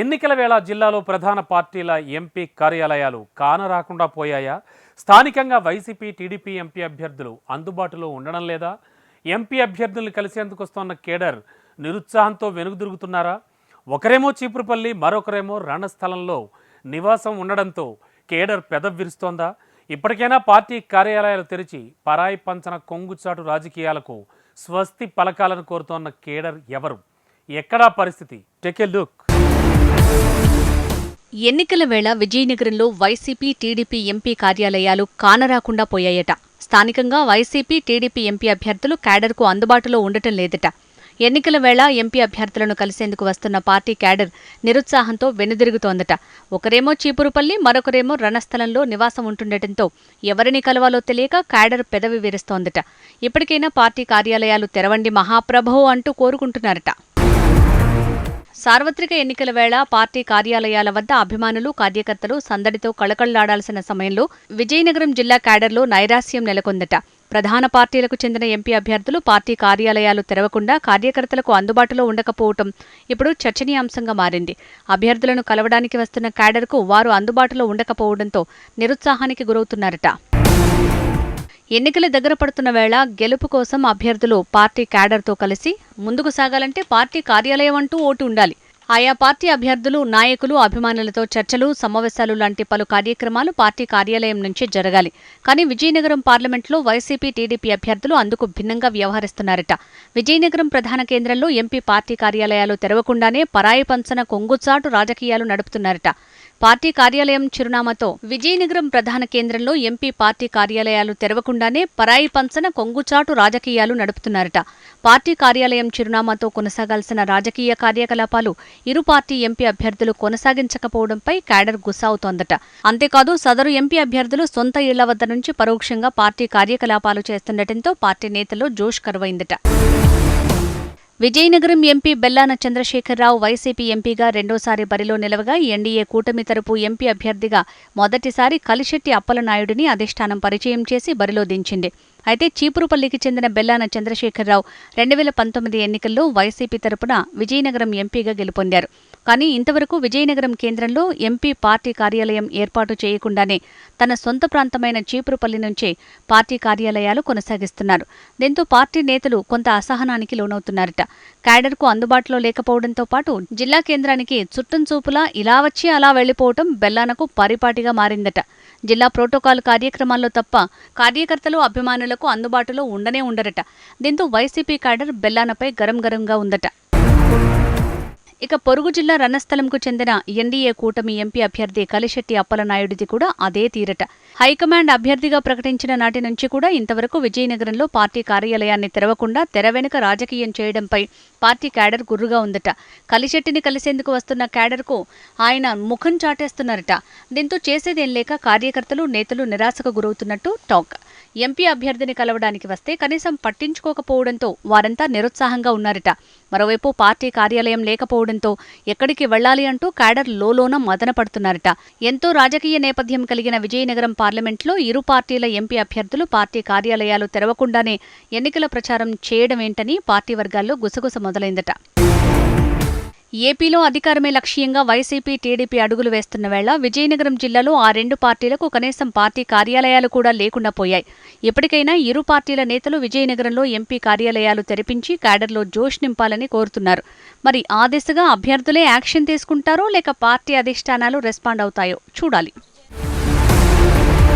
ఎన్నికల వేళ జిల్లాలో ప్రధాన పార్టీల ఎంపీ కార్యాలయాలు కానరాకుండా పోయాయా? స్థానికంగా వైసీపీ, టీడీపీ ఎంపీ అభ్యర్థులు అందుబాటులో ఉండడం లేదా? ఎంపీ అభ్యర్థులను కలిసేందుకు వస్తున్న కేడర్ నిరుత్సాహంతో వెనుదిరుగుతున్నారా? ఒకరేమో చీపురుపల్లి, మరొకరేమో రణస్థలంలో నివాసం ఉండడంతో కేడర్ పెదవిరుస్తోందా? ఇప్పటికైనా పార్టీ కార్యాలయాలు తెరిచి పరాయి పంచన కొంగుచాటు రాజకీయాలకు స్వస్తి పలకాలను కోరుతోన్న కేడర్ ఎవరు? ఎక్కడా పరిస్థితి? Take a look. ఎన్నికల వేళ విజయనగరంలో వైసీపీ, టీడీపీ ఎంపీ కార్యాలయాలు కానరాకుండా పోయాయట. స్థానికంగా వైసీపీ, టీడీపీ ఎంపీ అభ్యర్థులు క్యాడర్కు అందుబాటులో ఉండటం లేదట. ఎన్నికల వేళ ఎంపీ అభ్యర్థులను కలిసేందుకు వస్తున్న పార్టీ క్యాడర్ నిరుత్సాహంతో వెనుదిరుగుతోందట. ఒకరేమో చీపురుపల్లి, మరొకరేమో రణస్థలంలో నివాసం ఉంటుండటంతో ఎవరిని కలవాలో తెలియక క్యాడర్ పెదవి విరుస్తోందట. ఇప్పటికైనా పార్టీ కార్యాలయాలు తెరవండి మహాప్రభో అంటూ కోరుకుంటున్నారట. సార్వత్రిక ఎన్నికల వేళ పార్టీ కార్యాలయాల వద్ద అభిమానులు, కార్యకర్తలు సందడితో కళకళలాడాల్సిన సమయంలో విజయనగరం జిల్లా క్యాడర్లో నైరాస్యం నెలకొందట. ప్రధాన పార్టీలకు చెందిన ఎంపీ అభ్యర్థులు పార్టీ కార్యాలయాలు తెరవకుండా కార్యకర్తలకు అందుబాటులో ఉండకపోవటం ఇప్పుడు చర్చనీయాంశంగా మారింది. అభ్యర్థులను కలవడానికి వస్తున్న క్యాడర్కు వారు అందుబాటులో ఉండకపోవడంతో నిరుత్సాహానికి గురవుతున్నారట. ఎన్నికల దగ్గర పడుతున్న వేళ గెలుపు కోసం అభ్యర్థులు పార్టీ క్యాడర్తో కలిసి ముందుకు సాగాలంటే పార్టీ కార్యాలయం అంటూ ఓటు ఉండాలి. ఆయా పార్టీ అభ్యర్థులు, నాయకులు, అభిమానులతో చర్చలు, సమావేశాలు లాంటి పలు కార్యక్రమాలు పార్టీ కార్యాలయం నుంచే జరగాలి. కానీ విజయనగరం పార్లమెంట్లో వైసీపీ, టీడీపీ అభ్యర్థులు అందుకు భిన్నంగా వ్యవహరిస్తున్నారట. విజయనగరం ప్రధాన కేంద్రంలో ఎంపీ పార్టీ కార్యాలయాలు తెరవకుండానే పరాయి పంచన కొంగుచాటు రాజకీయాలు నడుపుతున్నారట. పార్టీ కార్యాలయం చిరునామాతో విజయనగరం ప్రధాన కేంద్రంలో ఎంపీ పార్టీ కార్యాలయాలు తెరవకుండానే పరాయి పంచన కొంగుచాటు రాజకీయాలు నడుపుతున్నారట. పార్టీ కార్యాలయం చిరునామాతో కొనసాగాల్సిన రాజకీయ కార్యకలాపాలు ఇరు పార్టీ ఎంపీ అభ్యర్థులు కొనసాగించకపోవడంపై క్యాడర్ గుస్సావుతోందట. అంతేకాదు సదరు ఎంపీ అభ్యర్థులు సొంత ఇళ్ల వద్ద నుంచి పరోక్షంగా పార్టీ కార్యకలాపాలు చేస్తుండటంతో పార్టీ నేతల్లో జోష్ కరువైందట. విజయనగరం ఎంపీ బెల్లాన చంద్రశేఖరరావు వైసీపీ ఎంపీగా రెండోసారి బరిలో నిలవగా ఎన్డీఏ కూటమి తరపు ఎంపీ అభ్యర్థిగా మొదటిసారి కలిశెట్టి అప్పలనాయుడిని అధిష్టానం పరిచయం చేసి బరిలో దించింది. అయితే చీపురుపల్లికి చెందిన బెల్లాన చంద్రశేఖరరావు 2019 ఎన్నికల్లో వైసీపీ తరపున విజయనగరం ఎంపీగా గెలుపొందారు. కానీ ఇంతవరకు విజయనగరం కేంద్రంలో ఎంపీ పార్టీ కార్యాలయం ఏర్పాటు చేయకుండానే తన సొంత ప్రాంతమైన చీపురుపల్లి నుంచే పార్టీ కార్యాలయాలు కొనసాగిస్తున్నారు. దీంతో పార్టీ నేతలు కొంత అసహనానికి లోనవుతున్నారట. క్యాడర్కు అందుబాటులో లేకపోవడంతో పాటు జిల్లా కేంద్రానికి చుట్టం చూపులా ఇలా వచ్చి అలా వెళ్లిపోవటం బెల్లానకు పరిపాటిగా మారిందట. జిల్లా ప్రోటోకాల్ కార్యక్రమాల్లో తప్ప కార్యకర్తలు, అభిమానులకు అందుబాటులో ఉండనే ఉండరట. దీంతో వైసీపీ క్యాడర్ బెల్లానపై గరంగా ఉందట. ఇక పొరుగు జిల్లా రణస్థలంకు చెందిన ఎన్డీఏ కూటమి ఎంపీ అభ్యర్థి కలిశెట్టి అప్పలనాయుడిది కూడా అదే తీరట. హైకమాండ్ అభ్యర్థిగా ప్రకటించిన నాటి నుంచి కూడా ఇంతవరకు విజయనగరంలో పార్టీ కార్యాలయాన్ని తెరవకుండా తెర వెనుక రాజకీయం చేయడంపై పార్టీ క్యాడర్ గుర్రుగా ఉందట. కలిశెట్టిని కలిసేందుకు వస్తున్న క్యాడర్కు ఆయన ముఖం చాటేస్తున్నారట. దీంతో చేసేదేం లేక కార్యకర్తలు, నేతలు నిరాశకు గురవుతున్నట్టు టాక్. ఎంపీ అభ్యర్థిని కలవడానికి వస్తే కనీసం పట్టించుకోకపోవడంతో వారంతా నిరుత్సాహంగా ఉన్నారట. మరోవైపు పార్టీ కార్యాలయం లేకపోవడంతో ఎక్కడికి వెళ్లాలి అంటూ క్యాడర్ లోలోన మదన పడుతున్నారట. ఎంతో రాజకీయ నేపథ్యం కలిగిన విజయనగరం పార్లమెంట్లో ఇరు పార్టీల ఎంపీ అభ్యర్థులు పార్టీ కార్యాలయాలు తెరవకుండానే ఎన్నికల ప్రచారం చేయడమేంటని పార్టీ వర్గాల్లో గుసగుస మొదలైందట. ఏపీలో అధికారమే లక్ష్యంగా వైసీపీ, టీడీపీ అడుగులు వేస్తున్న వేళ విజయనగరం జిల్లాలో ఆ రెండు పార్టీలకు కనీసం పార్టీ కార్యాలయాలు కూడా లేకుండా పోయాయి. ఇప్పటికైనా ఇరు పార్టీల నేతలు విజయనగరంలో ఎంపీ కార్యాలయాలు తెరిపించి క్యాడర్లో జోష్ నింపాలని కోరుతున్నారు. మరి ఆ దిశగా అభ్యర్థులే యాక్షన్ తీసుకుంటారో లేక పార్టీ అధిష్టానాలు రెస్పాండ్ అవుతాయో చూడాలి.